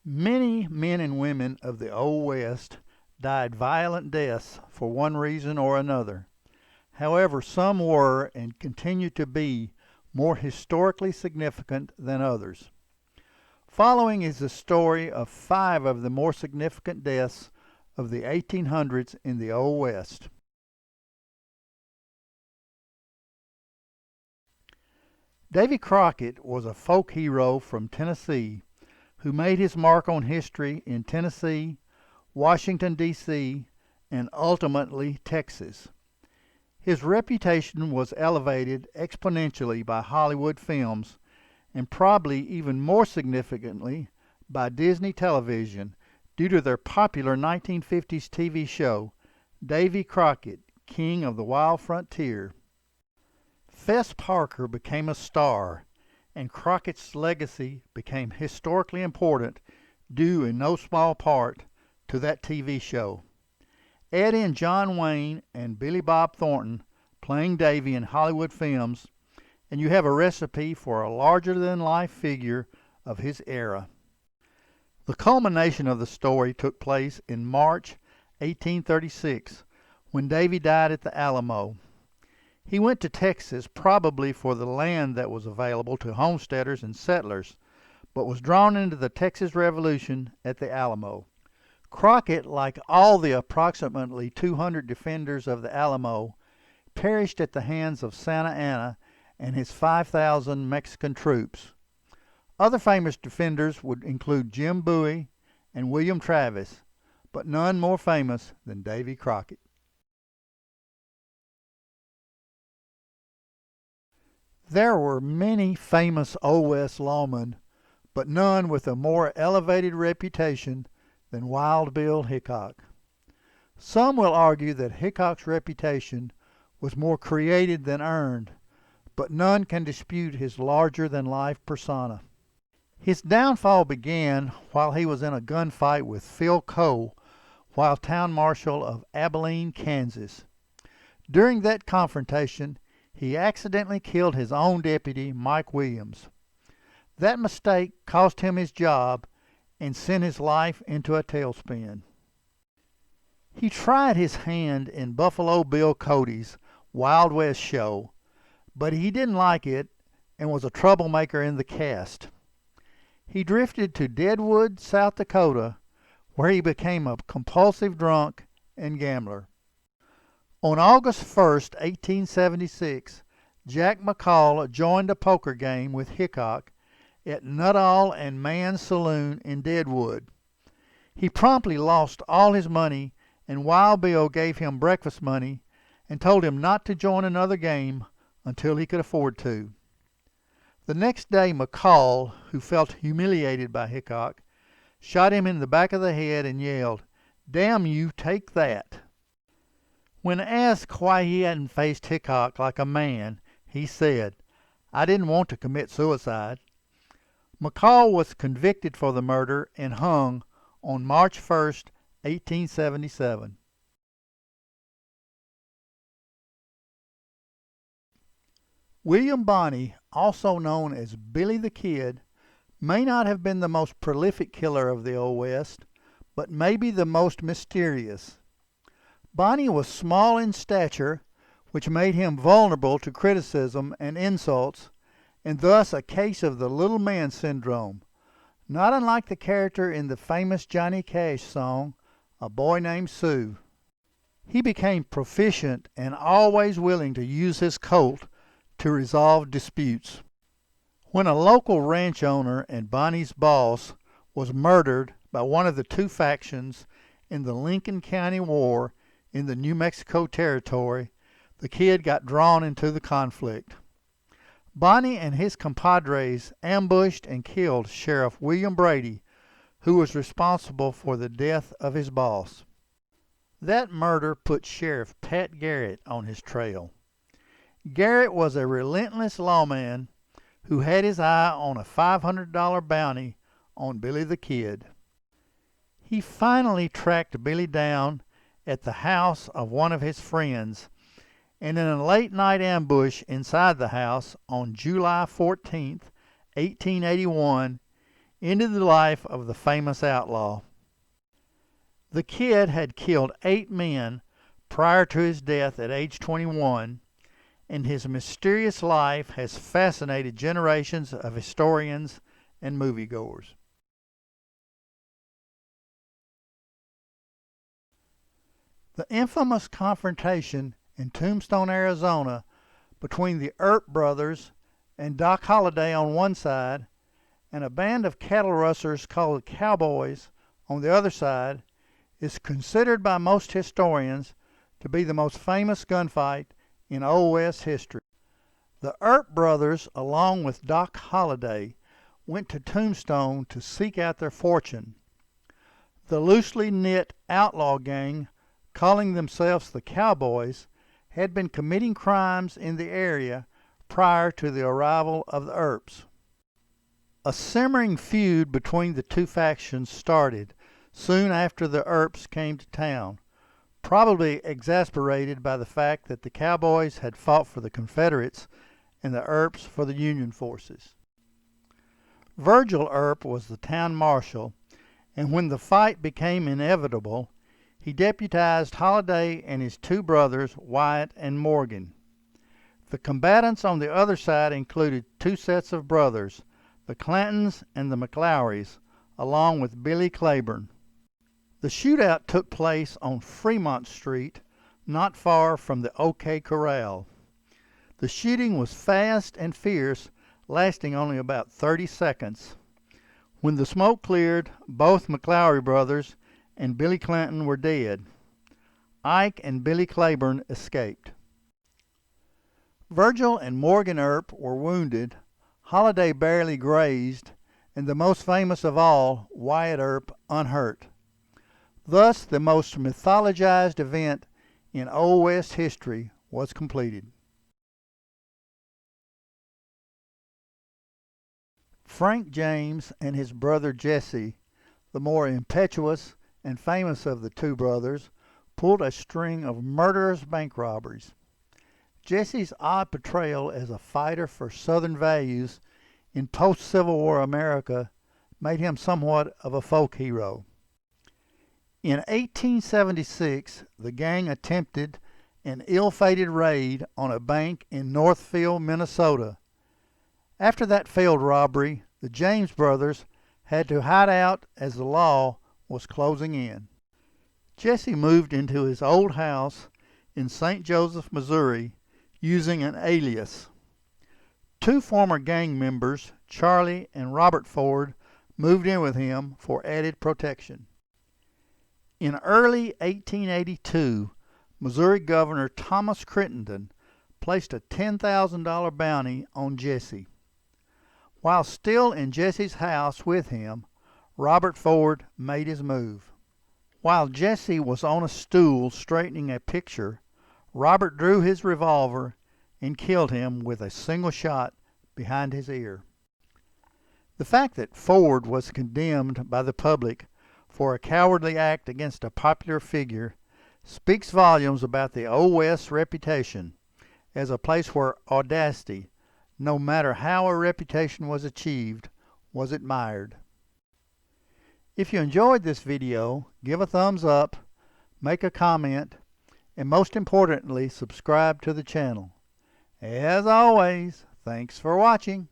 Many men and women of the Old West died violent deaths for one reason or another. However, some were and continue to be more historically significant than others. Following is the story of five of the more significant deaths of the 1800s in the Old West. Davie Crockett was a folk hero from Tennessee who made his mark on history in Tennessee, Washington, D.C., and ultimately Texas. His reputation was elevated exponentially by Hollywood films and probably even more significantly by Disney Television due to their popular 1950s TV show, Davie Crockett, King of the Wild Frontier. Fess Parker became a star, and Crockett's legacy became historically important due in no small part to that TV show. Add in John Wayne and Billy Bob Thornton playing Davy in Hollywood films, and you have a recipe for a larger-than-life figure of his era. The culmination of the story took place in March 1836, when Davy died at the Alamo. He went to Texas probably for the land that was available to homesteaders and settlers, but was drawn into the Texas Revolution at the Alamo. Crockett, like all the approximately 200 defenders of the Alamo, perished at the hands of Santa Anna and his 5,000 Mexican troops. Other famous defenders would include Jim Bowie and William Travis, but none more famous than Davie Crockett. There were many famous Old West lawmen, but none with a more elevated reputation than Wild Bill Hickok. Some will argue that Hickok's reputation was more created than earned, but none can dispute his larger-than-life persona. His downfall began while he was in a gunfight with Phil Coe while town marshal of Abilene, Kansas. During that confrontation, he accidentally killed his own deputy, Mike Williams. That mistake cost him his job and sent his life into a tailspin. He tried his hand in Buffalo Bill Cody's Wild West show, but he didn't like it and was a troublemaker in the cast. He drifted to Deadwood, South Dakota, where he became a compulsive drunk and gambler. On August 1st, 1876, Jack McCall joined a poker game with Hickok at Nuttall and Mann's Saloon in Deadwood. He promptly lost all his money, and Wild Bill gave him breakfast money and told him not to join another game until he could afford to. The next day McCall, who felt humiliated by Hickok, shot him in the back of the head and yelled, "Damn you, take that!" When asked why he hadn't faced Hickok like a man, he said, "I didn't want to commit suicide." McCall was convicted for the murder and hung on March 1st, 1877. William Bonney, also known as Billy the Kid, may not have been the most prolific killer of the Old West, but maybe the most mysterious. Bonney was small in stature, which made him vulnerable to criticism and insults, and thus a case of the little man syndrome, not unlike the character in the famous Johnny Cash song, A Boy Named Sue. He became proficient and always willing to use his Colt to resolve disputes. When a local ranch owner and Bonney's boss was murdered by one of the two factions in the Lincoln County War in the New Mexico Territory, the Kid got drawn into the conflict. Bonney and his compadres ambushed and killed Sheriff William Brady, who was responsible for the death of his boss. That murder put Sheriff Pat Garrett on his trail. Garrett was a relentless lawman who had his eye on a $500 bounty on Billy the Kid. He finally tracked Billy down at the house of one of his friends, and in a late-night ambush inside the house on July 14, 1881, ended the life of the famous outlaw. The kid had killed 8 men prior to his death at age 21, and his mysterious life has fascinated generations of historians and moviegoers. The infamous confrontation in Tombstone, Arizona between the Earp brothers and Doc Holliday on one side and a band of cattle rustlers called the Cowboys on the other side is considered by most historians to be the most famous gunfight in Old West history. The Earp brothers, along with Doc Holliday, went to Tombstone to seek out their fortune. The loosely knit outlaw gang, calling themselves the Cowboys, had been committing crimes in the area prior to the arrival of the Earps. A simmering feud between the two factions started soon after the Earps came to town, probably exasperated by the fact that the Cowboys had fought for the Confederates and the Earps for the Union forces. Virgil Earp was the town marshal, and when the fight became inevitable, he deputized Holliday and his 2 brothers, Wyatt and Morgan. The combatants on the other side included 2 sets of brothers, the Clantons and the McLowrys, along with Billy Claiborne. The shootout took place on Fremont Street, not far from the OK Corral. The shooting was fast and fierce, lasting only about 30 seconds. When the smoke cleared, both McLowry brothers and Billy Clanton were dead. Ike and Billy Claiborne escaped. Virgil and Morgan Earp were wounded, Holliday barely grazed, and the most famous of all, Wyatt Earp, unhurt. Thus, the most mythologized event in Old West history was completed. Frank James and his brother Jesse, the more impetuous and famous of the 2 brothers, pulled a string of murderous bank robberies. Jesse's odd portrayal as a fighter for Southern values in post-Civil War America made him somewhat of a folk hero. In 1876, the gang attempted an ill-fated raid on a bank in Northfield, Minnesota. After that failed robbery, the James brothers had to hide out as the law was closing in. Jesse moved into his old house in St. Joseph, Missouri, using an alias. 2 former gang members, Charlie and Robert Ford, moved in with him for added protection. In early 1882, Missouri Governor Thomas Crittenden placed a $10,000 bounty on Jesse. While still in Jesse's house with him, Robert Ford made his move. While Jesse was on a stool straightening a picture, Robert drew his revolver and killed him with a single shot behind his ear. The fact that Ford was condemned by the public for a cowardly act against a popular figure speaks volumes about the Old West's reputation as a place where audacity, no matter how a reputation was achieved, was admired. If you enjoyed this video, give a thumbs up, make a comment, and most importantly, subscribe to the channel. As always, thanks for watching.